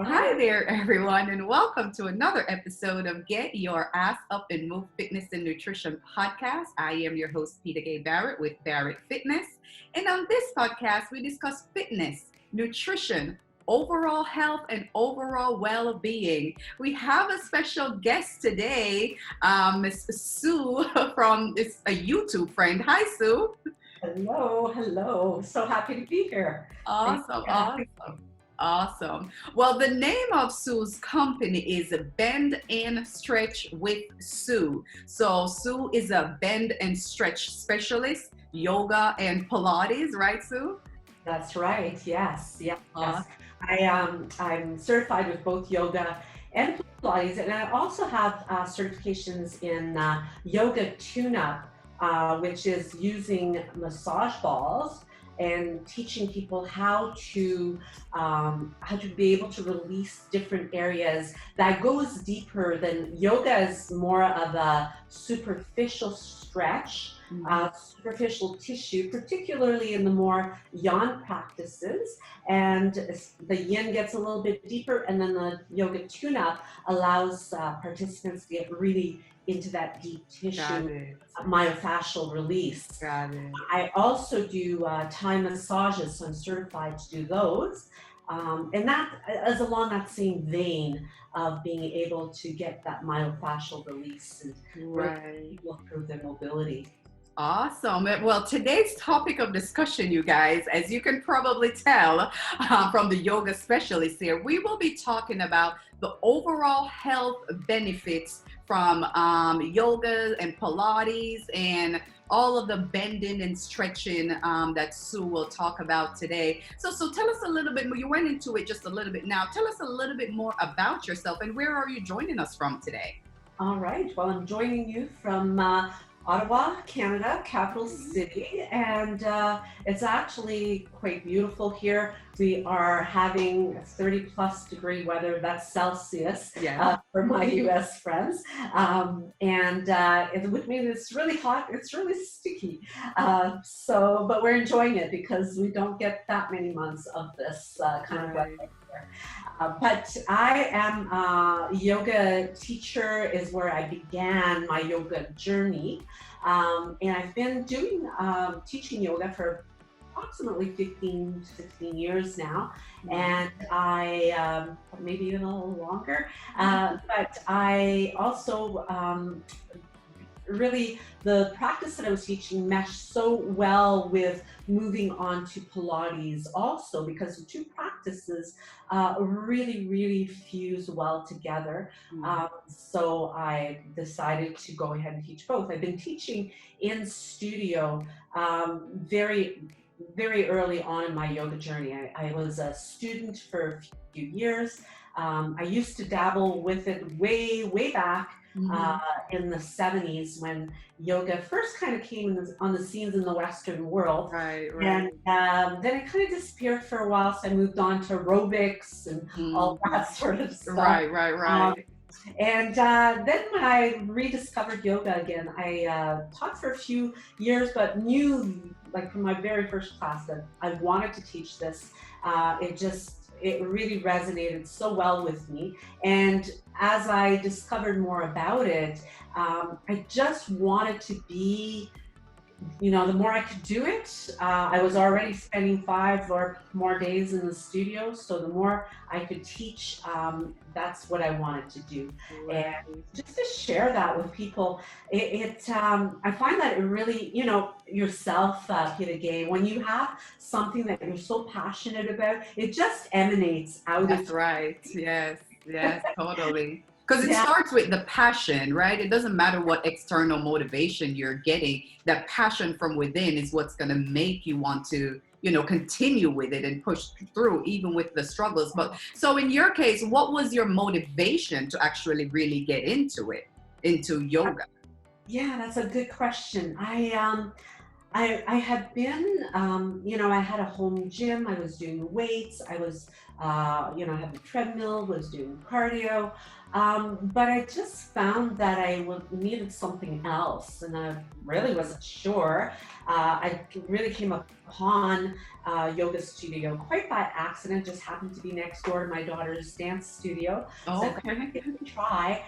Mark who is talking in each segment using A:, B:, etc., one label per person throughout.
A: Hi there, everyone, and welcome to another episode of Get Your Ass Up and Move Fitness and Nutrition Podcast. I am your host, peta-gay Barrett with Barrett Fitness. And on this podcast, we discuss fitness, nutrition, overall health, and overall well-being. We have a special guest today, Miss Sue from a YouTube friend. Hi, Sue.
B: Hello. So happy to be here.
A: Awesome. Well, the name of Sue's company is Bend and Stretch with Sue. So Sue is a bend and stretch specialist, yoga and Pilates, right, Sue?
B: That's right. Yes. I'm certified with both yoga and Pilates, and I also have certifications in yoga tune-up, which is using massage balls and teaching people how to be able to release different areas. That goes deeper than yoga. Is more of a superficial stretch, superficial tissue, particularly in the more yang practices. And the yin gets a little bit deeper, and then the yoga tune-up allows participants to get really into that deep tissue myofascial release.
A: Got it.
B: I also do Thai massages, so I'm certified to do those. And that is along that same vein of being able to get that myofascial release and really improve their mobility.
A: Awesome. Well, today's topic of discussion, you guys, as you can probably tell from the yoga specialist here, we will be talking about the overall health benefits from yoga and Pilates and all of the bending and stretching that Sue will talk about today. So tell us a little bit more. You went into it just a little bit now. Tell us a little bit more about yourself and where are you joining us from today?
B: All right. Well, I'm joining you from Ottawa, Canada, capital city, and it's actually quite beautiful here. We are having 30 plus degree weather, that's Celsius, for my US friends. With me, it's really hot, it's really sticky. But we're enjoying it because we don't get that many months of this kind of weather here. But I am a yoga teacher, is where I began my yoga journey. And I've been doing teaching yoga for approximately 15 to 16 years now. And I, maybe even a little longer, but I also really, the practice that I was teaching meshed so well with moving on to Pilates also, because the two practices really fuse well together. So I decided to go ahead and teach both. I've been teaching in studio very early on in my yoga journey. I was a student for a few years. I used to dabble with it way back in the 70s when yoga first kind of came on the scenes in the Western world.
A: Right.
B: And then it kind of disappeared for a while, so I moved on to aerobics and all that sort of stuff.
A: Right.
B: And then when I rediscovered yoga again, I taught for a few years, but knew, like from my very first class, that I wanted to teach this. It really resonated so well with me. And as I discovered more about it, I just wanted to be, the more I could do it. I was already spending 5 or more days in the studio, so the more I could teach, that's what I wanted to do. And just to share that with people, I find that it really, yourself, peta-gay, when you have something that you're so passionate about, it just emanates out.
A: That's right. Yes, totally. Because it starts with the passion, right? It doesn't matter what external motivation you're getting. That passion from within is what's going to make you want to, continue with it and push through even with the struggles. But so in your case, what was your motivation to actually really get into yoga?
B: Yeah, that's a good question. I had been, I had a home gym. I was doing weights. I was I had the treadmill, was doing cardio, but I just found that needed something else, and I really wasn't sure. I really came upon yoga studio quite by accident. Just happened to be next door to my daughter's dance studio, so I thought I'd give it a try.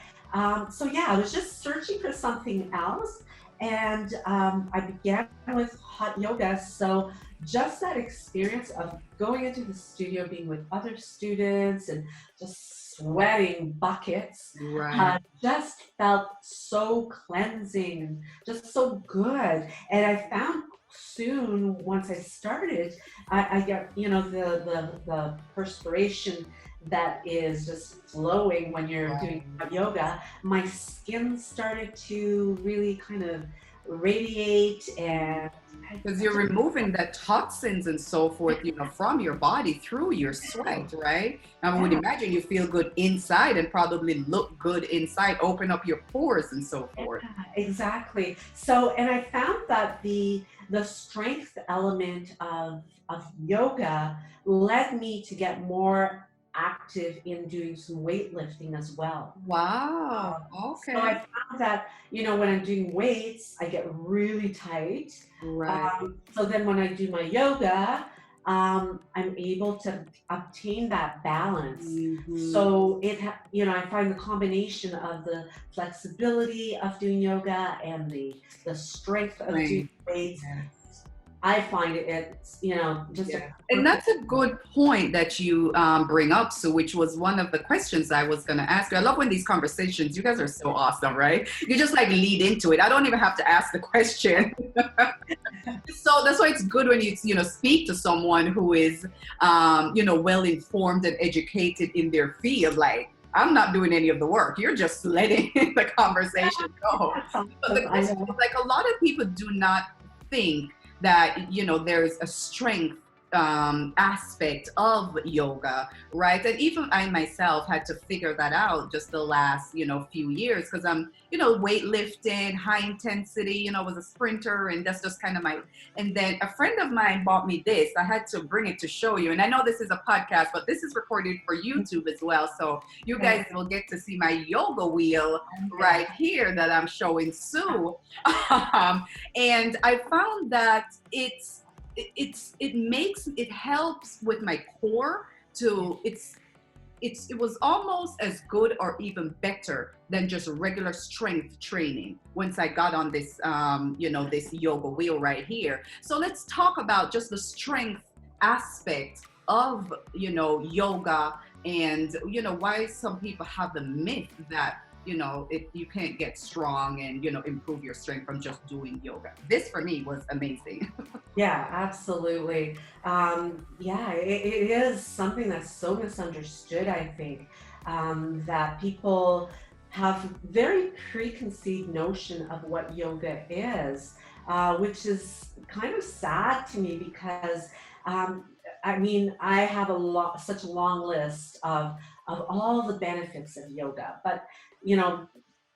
B: So yeah, I was just searching for something else, and I began with hot yoga. So just that experience of going into the studio, being with other students, and just sweating buckets,
A: Right.
B: just felt so cleansing and just so good. And I found soon, once I started, I got, the perspiration that is just flowing when you're doing yoga. My skin started to really kind of radiate, and
A: Because you're removing the toxins and so forth, from your body through your sweat, right? I would
B: yeah,
A: imagine you feel good inside and probably look good inside, open up your pores and so forth.
B: yeah, exactly. So, and I found that the strength element of yoga led me to get more active in doing some weightlifting as well.
A: Wow.
B: So I
A: Okay.
B: found that, when I'm doing weights, I get really tight.
A: Right.
B: So then when I do my yoga, I'm able to obtain that balance.
A: Hmm.
B: So I find the combination of the flexibility of doing yoga and the strength of doing
A: Right.
B: weights.
A: Yeah.
B: I find it's, just a
A: Yeah, and
B: perfect.
A: that's a good point that you bring up, so which was one of the questions I was going to ask you. I love when these conversations, you guys are so awesome, right? You just like lead into it. I don't even have to ask the question. So that's why it's good when you speak to someone who is well informed and educated in their field. Like, I'm not doing any of the work. You're just letting the conversation go.
B: That's
A: But the
B: awesome. I
A: question is,
B: know.
A: like, a lot of people do not think that there's a strength aspect of yoga, right? And even I myself had to figure that out just the last few years, because I'm weightlifting, high intensity, was a sprinter, and that's just kind of my. And then a friend of mine bought me this. I had to bring it to show you, and I know this is a podcast, but this is recorded for YouTube as well, so you
B: Okay.
A: guys will get to see my yoga wheel
B: Okay.
A: right here that I'm showing Sue. And I found that it helps with my core to it was almost as good or even better than just regular strength training once I got on this this yoga wheel right here. So let's talk about just the strength aspect of yoga, and why some people have the myth that you can't get strong and improve your strength from just doing yoga. This for me was amazing.
B: Yeah, absolutely. Yeah, it is something that's so misunderstood, I think, that people have very preconceived notion of what yoga is, which is kind of sad to me because, um, I mean, I have such a long list of all the benefits of yoga, but you know,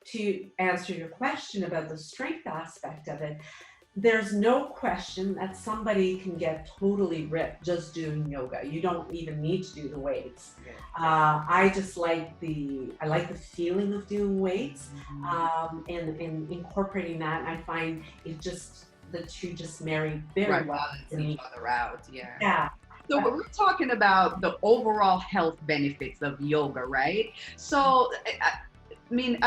B: to answer your question about the strength aspect of it, there's no question that somebody can get totally ripped just doing yoga. You don't even need to do the weights. I just I like the feeling of doing weights, and incorporating that. And I find the two just marry very
A: Right,
B: well
A: balance
B: for
A: each
B: me.
A: other out. Yeah.
B: Yeah.
A: So we're talking about the overall health benefits of yoga, right? So I mean,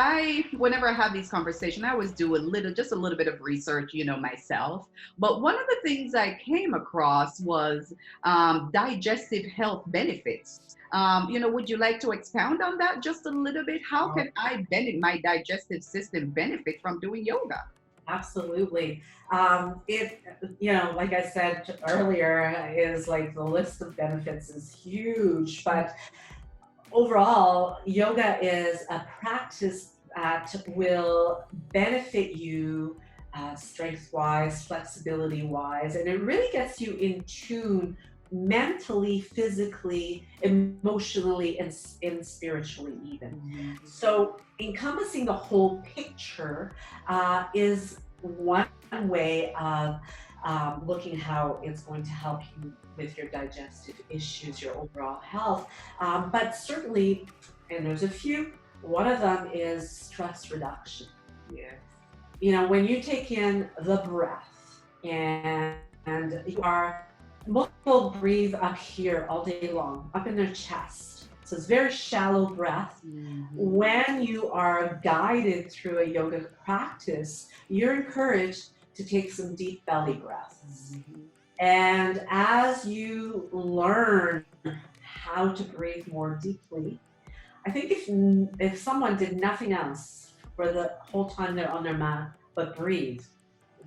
A: whenever I have these conversations, I always do just a little bit of research, myself. But one of the things I came across was digestive health benefits. Would you like to expound on that just a little bit? How can my digestive system benefit from doing yoga?
B: Absolutely. It, like I said earlier, is like the list of benefits is huge, but overall, yoga is a practice that will benefit you strength wise, flexibility wise, and it really gets you in tune mentally, physically, emotionally, and spiritually, even.
A: Mhm.
B: So, encompassing the whole picture is one way of looking how it's going to help you with your digestive issues, your overall health. But certainly, and there's a few, one of them is stress reduction.
A: Yes.
B: You know, when you take in the breath and you are, most people breathe up here all day long, up in their chest. So it's very shallow breath. When you are guided through a yoga practice, you're encouraged to take some deep belly breaths. And as you learn how to breathe more deeply, I think if someone did nothing else for the whole time they're on their mat but breathe,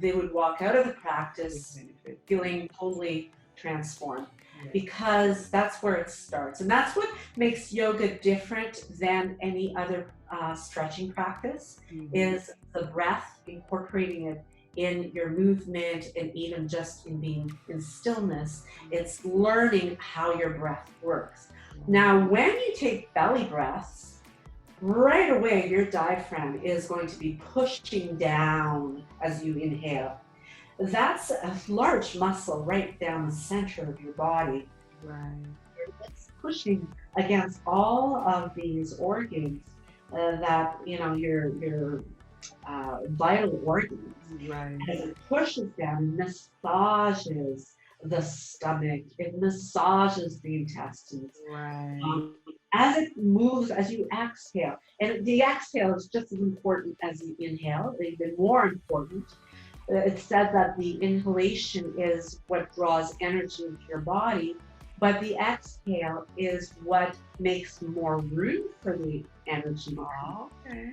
B: they would walk out of the practice feeling totally transformed, because that's where it starts. And that's what makes yoga different than any other stretching practice, is the breath, incorporating it in your movement, and even just in being in stillness. It's learning how your breath works. Now, when you take belly breaths, right away your diaphragm is going to be pushing down as you inhale. That's a large muscle right down the center of your body.
A: Right.
B: It's pushing against all of these organs that, you know, your vital organs.
A: Right.
B: As it pushes down, it massages the stomach, it massages the intestines.
A: Right.
B: As it moves, as you exhale, and the exhale is just as important as the inhale, even more important. It's said that the inhalation is what draws energy into your body, but the exhale is what makes more room for the energy.
A: Okay.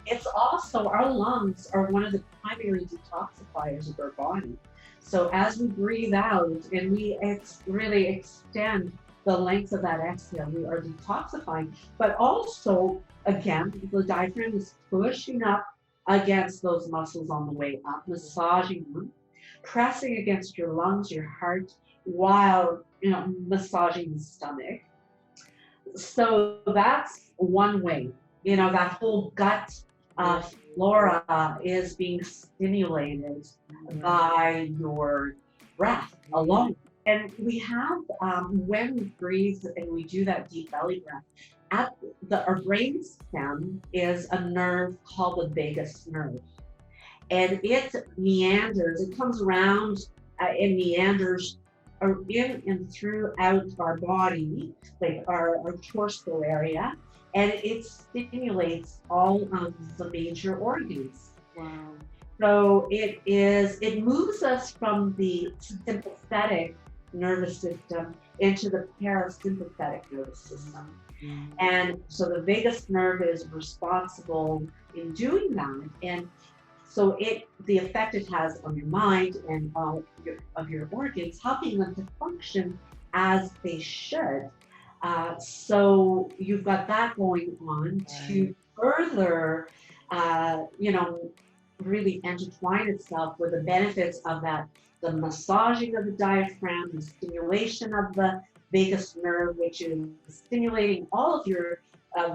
B: It's also, our lungs are one of the primary detoxifiers of our body. So as we breathe out and we really extend the length of that exhale, we are detoxifying. But also, again, the diaphragm is pushing up against those muscles on the way up, massaging them, pressing against your lungs, your heart, while, you know, massaging the stomach. So that's one way. You know, that whole gut flora is being stimulated by your breath alone. And we have, when we breathe and we do that deep belly breath, our brain stem is a nerve called the vagus nerve. And it meanders, it comes around and meanders in and throughout our body, like our torso area, and it stimulates all of the major organs.
A: Wow.
B: So it moves us from the sympathetic nervous system into the parasympathetic nervous system. And so the vagus nerve is responsible in doing that. And so the effect it has on your mind and all of your organs, helping them to function as they should. So you've got that going on to further, you know, really intertwine itself with the benefits of that, the massaging of the diaphragm, the stimulation of the vagus nerve, which is stimulating all of your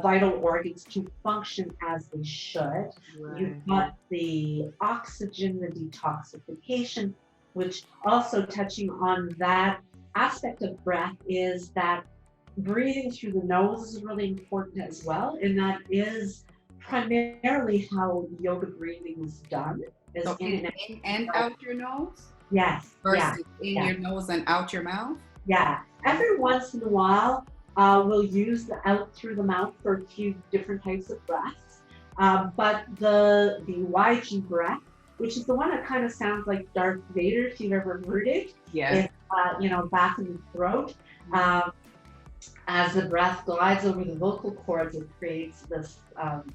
B: vital organs to function as they should. Right. You've got the oxygen, the detoxification, which also touching on that aspect of breath is that breathing through the nose is really important as well. And that is primarily how yoga breathing is done. Is
A: so in and out your nose?
B: Yes.
A: Versus in your nose and out your mouth?
B: Yeah. Every once in a while, we'll use the out through the mouth for a few different types of breaths. But the YG breath, which is the one that kind of sounds like Darth Vader, if you've ever heard it.
A: Yeah.
B: You know, back in the throat. As the breath glides over the vocal cords, it creates this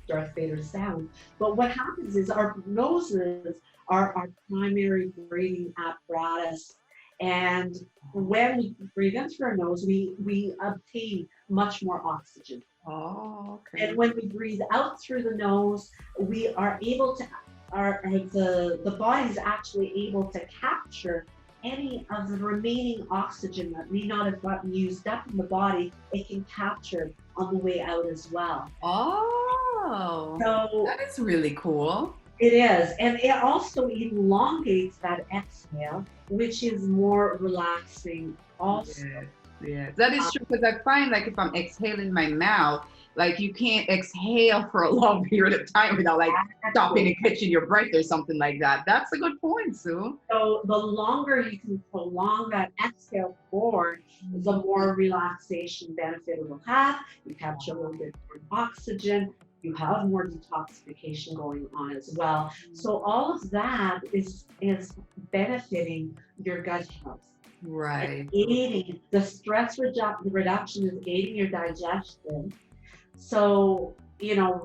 B: Darth Vader sound. But what happens is our noses are our primary breathing apparatus. And when we breathe in through our nose, we obtain much more oxygen.
A: Oh, okay.
B: And when we breathe out through the nose, we are able to, the body is actually able to capture any of the remaining oxygen that may not have gotten used up in the body. It can capture on the way out as well.
A: Oh,
B: so
A: that is really cool.
B: It is. And it also elongates that exhale, which is more relaxing also.
A: Yes, yes. That is true because I find like if I'm exhaling my mouth, like you can't exhale for a long period of time without like stopping and catching your breath or something like that. That's a good point, Sue.
B: So the longer you can prolong that exhale for, the more relaxation benefit it will have. You capture a little bit more oxygen. You have more detoxification going on as well. So all of that is benefiting your gut health.
A: Right.
B: Aiding the stress reduction is aiding your digestion. So,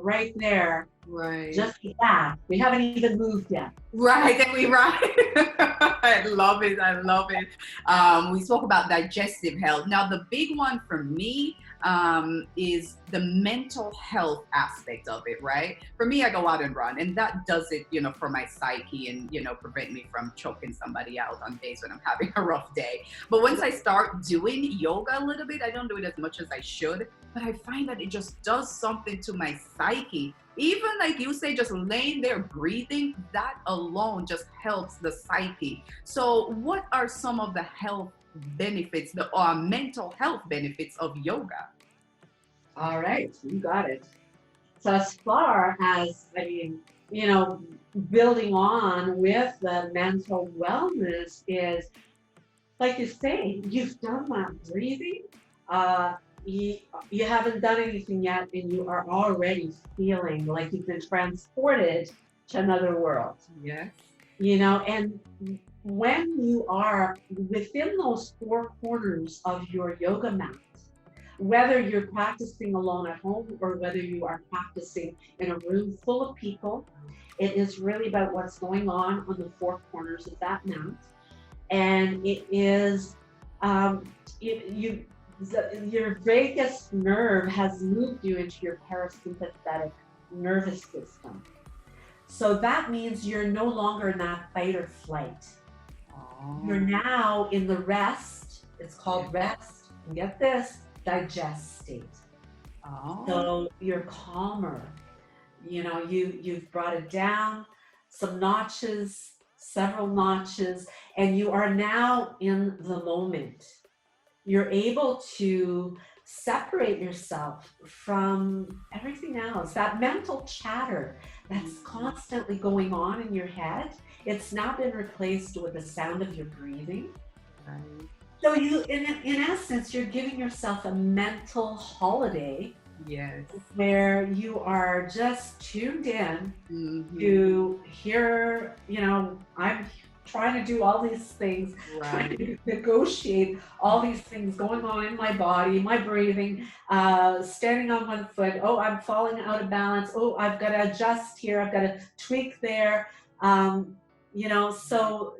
B: right there,
A: Right.
B: just that. We haven't even moved yet.
A: Right, and we right. I love it. I love it. We spoke about digestive health. Now, the big one for me is the mental health aspect of it. Right. For me, I go out and run, and that does it, for my psyche and prevent me from choking somebody out on days when I'm having a rough day. But once I start doing yoga a little bit, I don't do it as much as I should, but I find that it just does something to my psyche. Even like you say, just laying there breathing, that alone just helps the psyche. So what are some of the health benefits, the mental health benefits of yoga?
B: All right, you got it. So as far as, building on with the mental wellness is, like you say, you've done that breathing. You haven't done anything yet, and you are already feeling like you've been transported to another world.
A: Yes.
B: And when you are within those four corners of your yoga mat, whether you're practicing alone at home or whether you are practicing in a room full of people, it is really about what's going on the four corners of that mat. And it is, your vagus nerve has moved you into your parasympathetic nervous system. So that means you're no longer in that fight or flight.
A: Oh.
B: You're now in the rest. It's called rest. And get this, digest state.
A: Oh.
B: So you're calmer. You've brought it down some notches, several notches, and you are now in the moment. You're able to separate yourself from everything else. That mental chatter that's constantly going on in your head, it's now been replaced with the sound of your breathing.
A: Right.
B: So in essence, you're giving yourself a mental holiday.
A: Yes.
B: Where you are just tuned in to hear, I'm trying to do all these things, trying to negotiate all these things going on in my body, my breathing, standing on one foot. Oh, I'm falling out of balance. Oh, I've got to adjust here. I've got to tweak there. So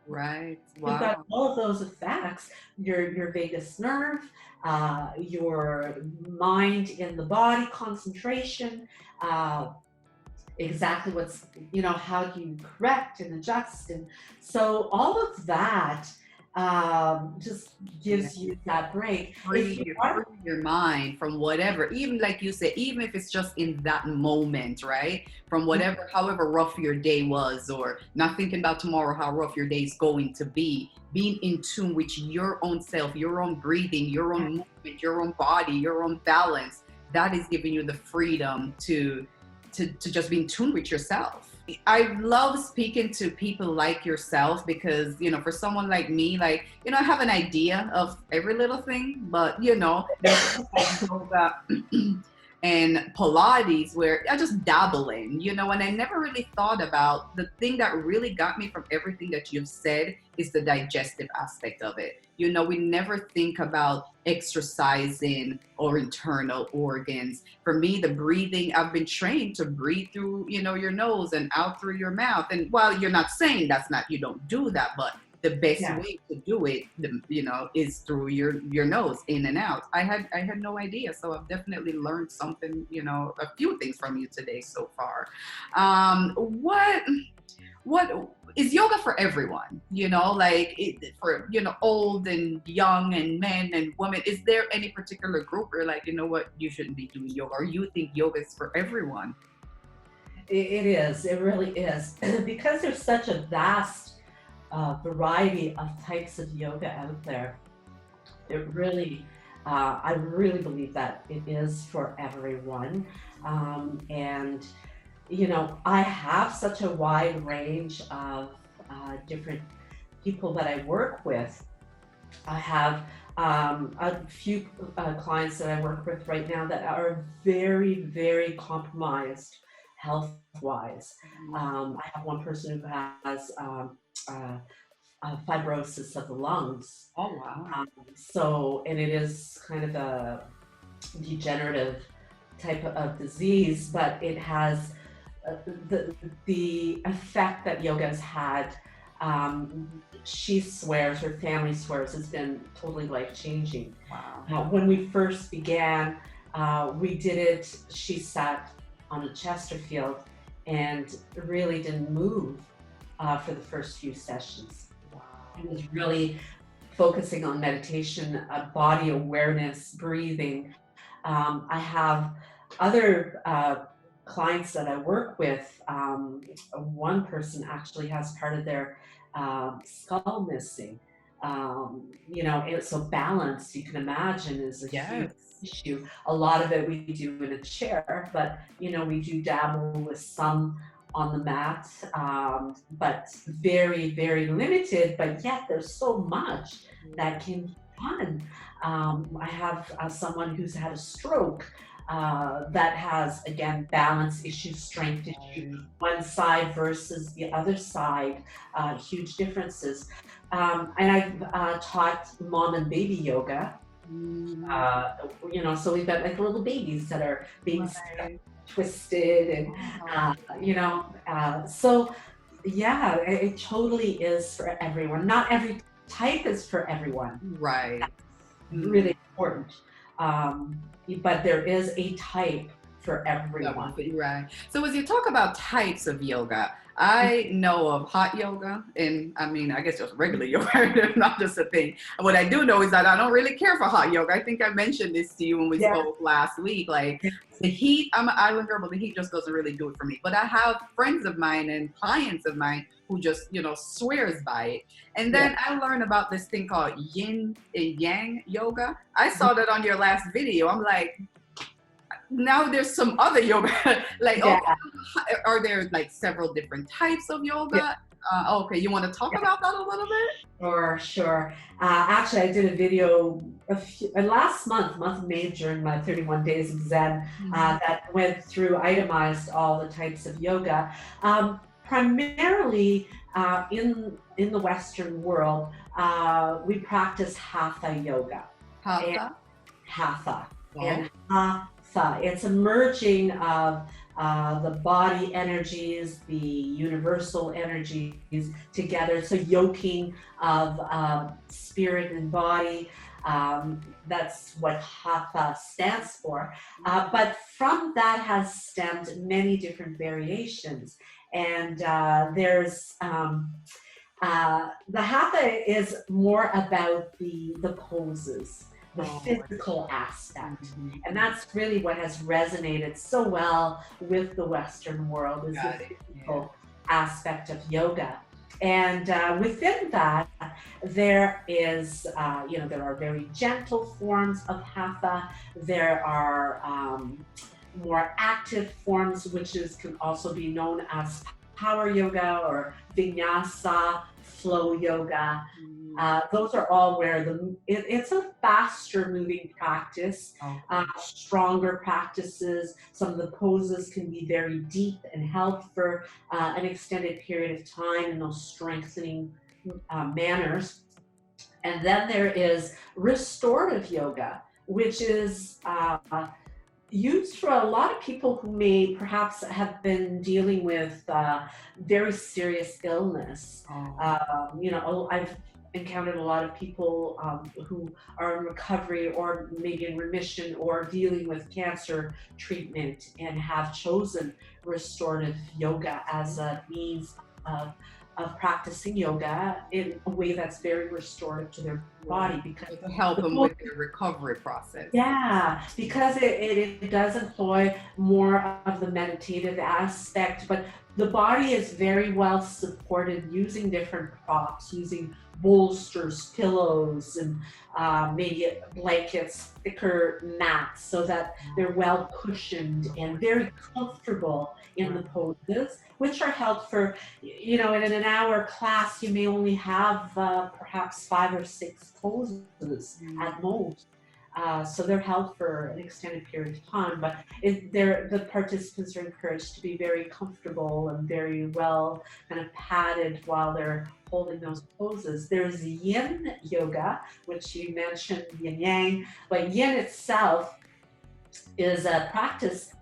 A: right.
B: Wow. You've got all of those effects, your vagus nerve, your mind in the body, concentration, exactly what's, how do you correct and adjust. And so all of that just gives you that break.
A: Free your mind from whatever, even like you said, even if it's just in that moment, right? From whatever, however rough your day was, or not thinking about tomorrow, how rough your day is going to be, being in tune with your own self, your own breathing, your own movement, your own body, your own balance, that is giving you the freedom to just be in tune with yourself. I love speaking to people like yourself because, for someone like me, I have an idea of every little thing, but, there's yoga and Pilates where I just dabble in, and I never really thought about the thing that really got me from everything that you've said is the digestive aspect of it. We never think about exercising or internal organs. For me, the breathing, I've been trained to breathe through, your nose and out through your mouth. And while you're not saying you don't do that, but the best way to do it, is through your nose, in and out. I had no idea. So I've definitely learned something, a few things from you today so far. What is yoga for everyone? For old and young and men and women. Is there any particular group or you shouldn't be doing yoga, or you think yoga is for everyone?
B: It is. It really is. Because there's such a vast variety of types of yoga out there. It really, I really believe that it is for everyone. And, I have such a wide range of different people that I work with. I have a few clients that I work with right now that are very, very compromised health wise. I have one person who has uh, fibrosis of the lungs.
A: Oh, wow.
B: And it is kind of a degenerative type of disease, but it has uh, the effect that yoga has had. She swears, her family swears, has been totally life changing.
A: Wow.
B: When we first began, we did it. She sat on a Chesterfield and really didn't move for the first few sessions.
A: Wow.
B: It was really focusing on meditation, body awareness, breathing. I have other clients that I work with. One person actually has part of their skull missing. So balance, you can imagine, is a huge
A: Yes.
B: issue. A lot of it we do in a chair, but we do dabble with some on the mat, but very, very limited. But yet there's so much that can be done. I have someone who's had a stroke that has, again, balance issues, strength issues, one side versus the other side, huge differences. And I've taught mom and baby yoga. So we've got like little babies that are being
A: Right.
B: twisted and, so yeah, it totally is for everyone. Not every type is for everyone.
A: Right.
B: Really important. But there is a type for everyone.
A: Right. So as you talk about types of yoga, I know of hot yoga, and I mean, I guess just regular yoga, not just a thing. What I do know is that I don't really care for hot yoga. I think I mentioned this to you when we spoke last week. Like the heat, I'm an island girl, but the heat just doesn't really do it for me. But I have friends of mine and clients of mine who just, swears by it. And then I learned about this thing called yin and yang yoga. I saw that on your last video. I'm like, now there's some other yoga. Like, okay, are there like several different types of yoga? Okay, you want to talk about that a little bit?
B: Sure. Actually, I did a video last month of May, during my 31 days of Zen, that went through, itemized all the types of yoga. Primarily in the Western world, we practice Hatha yoga. Hatha. And Hatha. It's a merging of the body energies, the universal energies together. So yoking of spirit and body. That's what Hatha stands for. But from that has stemmed many different variations. And there's the Hatha is more about the poses, the physical aspect. And that's really what has resonated so well with the Western world, is the physical aspect of yoga. And within that, there is, there are very gentle forms of Hatha. There are more active forms, which can also be known as power yoga or vinyasa, flow yoga. Those are all where it's a faster moving practice, stronger practices. Some of the poses can be very deep and held for an extended period of time in those strengthening manners. And then there is restorative yoga, which is used for a lot of people who may perhaps have been dealing with very serious illness. I've encountered a lot of people who are in recovery or maybe in remission or dealing with cancer treatment and have chosen restorative yoga as a means of of practicing yoga in a way that's very restorative to their body, because
A: To help
B: the
A: them
B: pose,
A: with their recovery process.
B: yeah, because it does employ more of the meditative aspect, but the body is very well supported using different props, using bolsters, pillows, and maybe blankets, thicker mats, so that they're well cushioned and very comfortable in the poses, which are held for, you know, in an hour class, you may only have perhaps 5 or 6 poses at most. So they're held for an extended period of time, but the participants are encouraged to be very comfortable and very well kind of padded while they're holding those poses. There's yin yoga, which you mentioned, yin yang, but yin itself is a practice.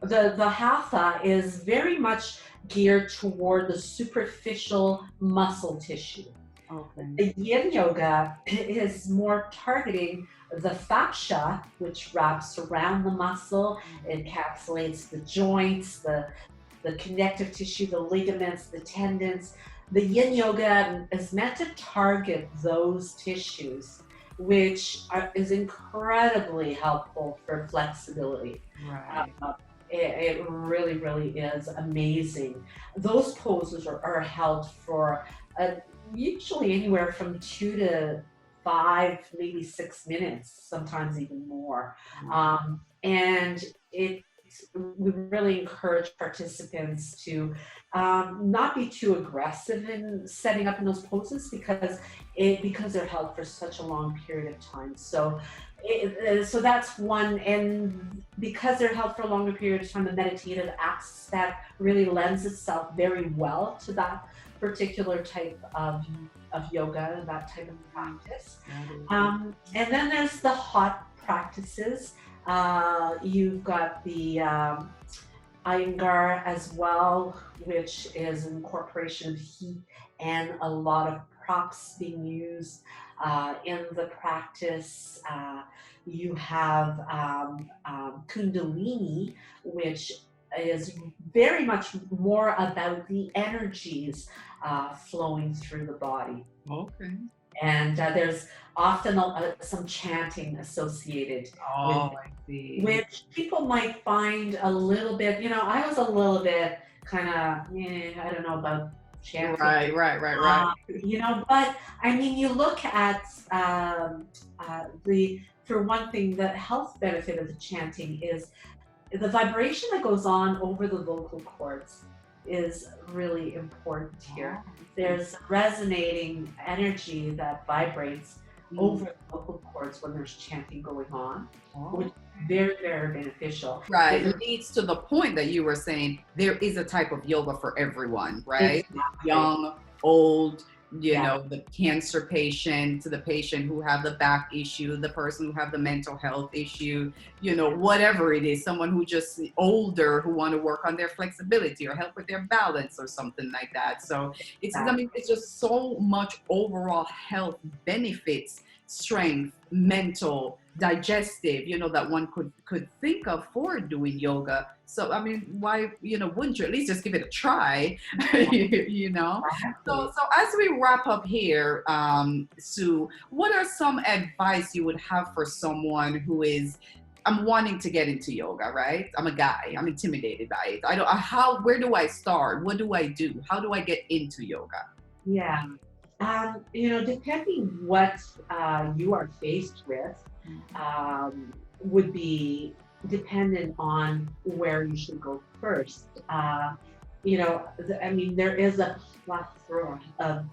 B: The hatha is very much geared toward the superficial muscle tissue.
A: Okay.
B: The yin yoga is more targeting the fascia, which wraps around the muscle, encapsulates the joints, the connective tissue, the ligaments, the tendons. The yin yoga is meant to target those tissues, which is incredibly helpful for flexibility.
A: Right.
B: It really, really is amazing. Those poses are held for usually anywhere from 2 to 5, maybe 6 minutes, sometimes even more. And we really encourage participants to not be too aggressive in setting up in those poses, because they're held for such a long period of time. So that's one, and because they're held for a longer period of time, the meditative aspect really lends itself very well to that particular type of yoga, that type of practice. And then there's the hot practices. You've got the Iyengar as well, which is an incorporation of heat and a lot of props being used in the practice. You have Kundalini, which is very much more about the energies flowing through the body.
A: Okay.
B: And there's often some chanting associated with it,
A: I see.
B: which people might find a little bit, you know, I was a little bit kind of, I don't know about chanting.
A: Right.
B: You know, but I mean, you look at for one thing, the health benefit of the chanting is the vibration that goes on over the vocal cords is really important here. There's resonating energy that vibrates over the vocal cords when there's chanting going on, which is very, very beneficial.
A: Right. It leads to the point that you were saying there is a type of yoga for everyone, right?
B: Exactly.
A: Young, old, you know, the cancer patient, to the patient who have the back issue, the person who have the mental health issue, you know, whatever it is, someone who just older who want to work on their flexibility or help with their balance or something like that. So it's, I mean, it's just so much overall health benefits, strength, mental, digestive, you know, that one could think of for doing yoga. So I mean, why, you know, wouldn't you at least just give it a try? You know. So as we wrap up here, Sue, what are some advice you would have for someone who is, I'm wanting to get into yoga, right? I'm a guy, I'm intimidated by it. Where do I start? What do I do? How do I get into yoga?
B: Yeah. You know, depending what you are faced with, would be dependent on where you should go first. You know, I mean, there is a plethora of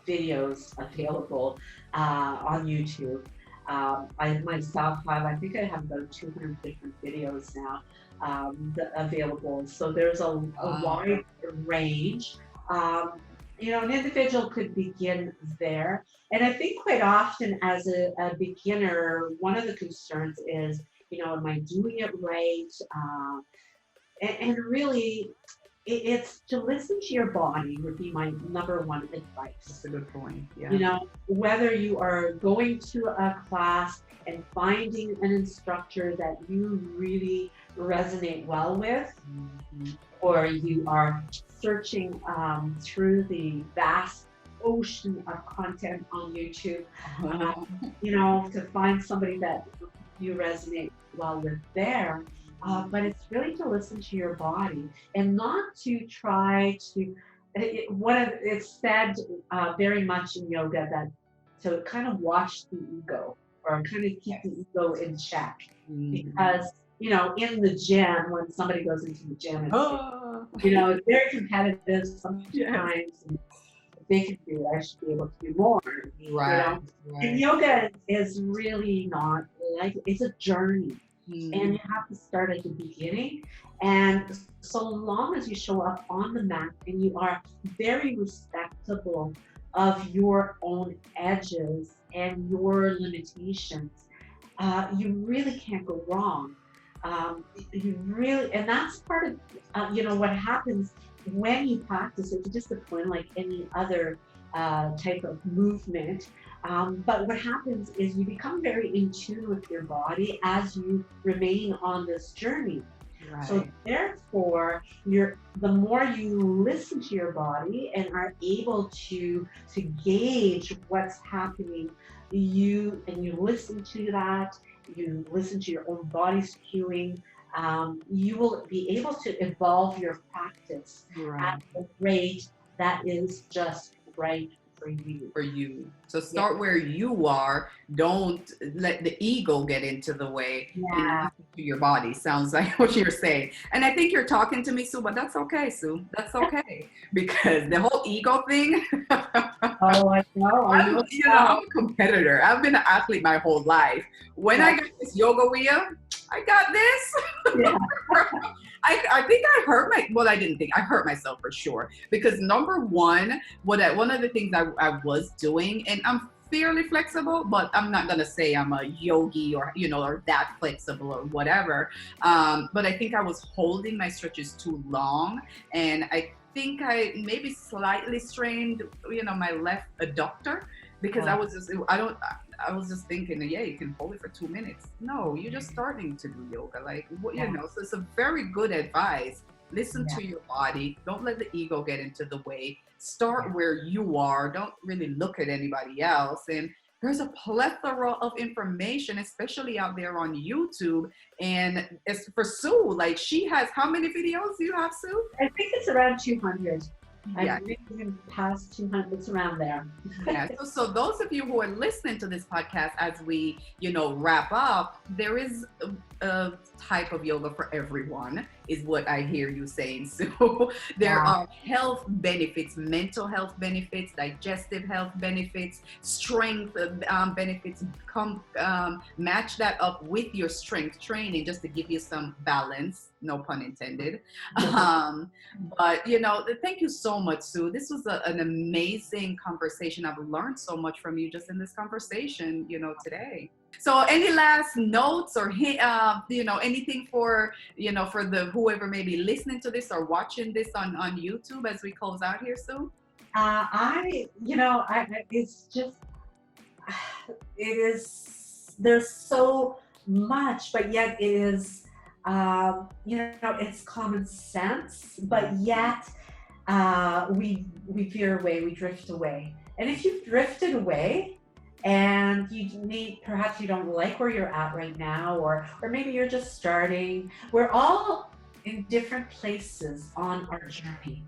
B: videos available on YouTube. I myself have, I think I have about 200 different videos now available. So there's a wide range. You know, an individual could begin there. And I think quite often as a beginner, one of the concerns is, you know, am I doing it right? And really, it's to listen to your body would be my number one advice.
A: That's a good point. Yeah.
B: You know, whether you are going to a class and finding an instructor that you really resonate well with, or you are searching through the vast ocean of content on YouTube, to find somebody that you resonate well with there. But it's really to listen to your body and not to try to, it's said very much in yoga that to kind of watch the ego or kind of keep the ego in check. Because, in the gym, when somebody goes into the gym, it's very competitive sometimes. And they can do, I should be able to do more.
A: Right.
B: And yoga is really not like, it's a journey. And you have to start at the beginning. And so long as you show up on the mat and you are very respectable of your own edges and your limitations, you really can't go wrong. And that's part of, what happens when you practice. It's discipline like any other type of movement. But what happens is you become very in tune with your body as you remain on this journey. Right. So therefore, the more you listen to your body and are able to gauge what's happening, you listen to that, you listen to your own body's cueing, you will be able to evolve your practice at a rate that is just right for you.
A: So start where you are. Don't let the ego get into the way.
B: Yeah.
A: To your body sounds like what you're saying. And I think you're talking to me, Sue, but that's okay, Sue. That's okay. Because the whole ego thing.
B: Oh, I know.
A: I'm a competitor. I've been an athlete my whole life. When I got this yoga wheel, I got this.
B: Yeah.
A: I think I hurt I didn't think I hurt myself for sure, because number one, one of the things I was doing, and I'm fairly flexible, but I'm not gonna say I'm a yogi or or that flexible or whatever. But I think I was holding my stretches too long, and I think I maybe slightly strained my left adductor, because I was just thinking, you can hold it for 2 minutes. No, you're just starting to do yoga. So it's a very good advice. Listen to your body. Don't let the ego get into the way. Start where you are. Don't really look at anybody else. And there's a plethora of information, especially out there on YouTube. And as for Sue, she has, how many videos do you have, Sue?
B: I think it's around 200.
A: Yeah.
B: I think even past 200, it's around there.
A: Yeah. So those of you who are listening to this podcast as we, wrap up, there is a type of yoga for everyone, is what I hear you saying. So there are health benefits, mental health benefits, digestive health benefits, strength benefits. Match that up with your strength training just to give you some balance. No pun intended. But thank you so much, Sue. This was an amazing conversation. I've learned so much from you just in this conversation, today. So any last notes or anything for for the whoever may be listening to this or watching this on YouTube as we close out here, Sue?
B: It's just, there's so much, but yet it is, it's common sense, but yet we veer away, we drift away. And if you've drifted away and perhaps you don't like where you're at right now, or maybe you're just starting, we're all in different places on our journey.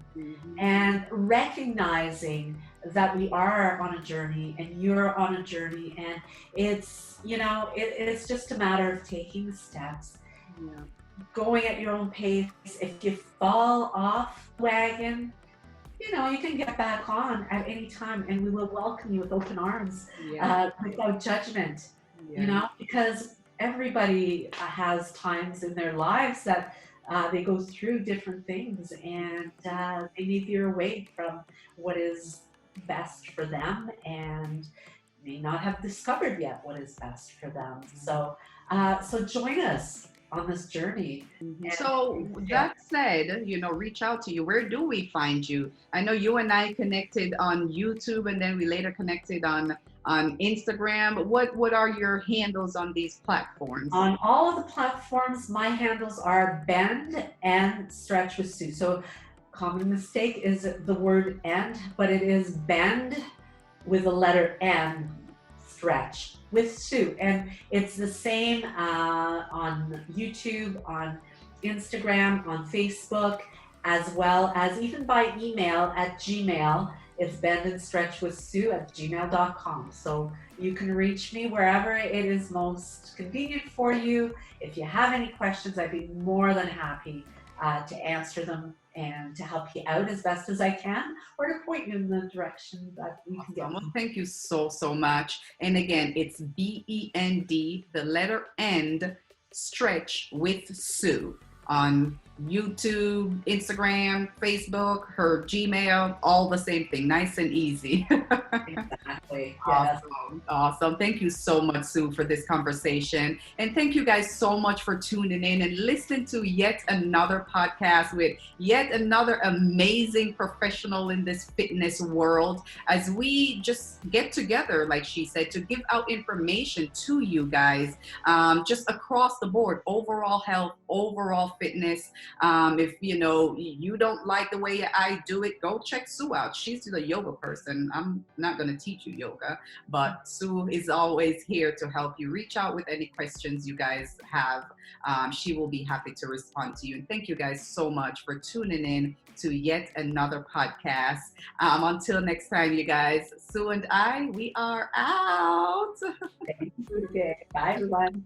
B: And recognizing that we are on a journey and you're on a journey, and it's, it's just a matter of taking the steps, going at your own pace. If you fall off wagon, you can get back on at any time, and we will welcome you with open arms, without judgment, because everybody has times in their lives that they go through different things, and they may veer away from what is best for them and may not have discovered yet what is best for them. So join us on this journey.
A: So that said, reach out to you. Where do we find you? I know you and I connected on YouTube, and then we later connected on Instagram. What are your handles on these platforms?
B: On all of the platforms, my handles are Bend and Stretch with Sue. So common mistake is the word end, but it is bend with the letter N, stretch, with Sue. And it's the same on YouTube, on Instagram, on Facebook, as well as even by email at Gmail. It's bend and stretch with Sue at gmail.com. So you can reach me wherever it is most convenient for you. If you have any questions, I'd be more than happy to answer them and to help you out as best as I can, or to point you in the direction that we can get.
A: Well, thank you so much. And again, it's BEND, the letter End, stretch with Sue on YouTube, Instagram, Facebook, her Gmail, all the same thing. Nice and easy.
B: Exactly.
A: Awesome. Thank you so much, Sue, for this conversation. And thank you guys so much for tuning in and listening to yet another podcast with yet another amazing professional in this fitness world, as we just get together, like she said, to give out information to you guys, just across the board, overall health, overall fitness. If you don't like the way I do it, go check Sue out. She's a yoga person. I'm not going to teach you yoga, but Sue is always here to help you. Reach out with any questions you guys have. She will be happy to respond to you. And thank you guys so much for tuning in to yet another podcast. Until next time, you guys, Sue and I, we are out.
B: Thank you. Bye, everyone.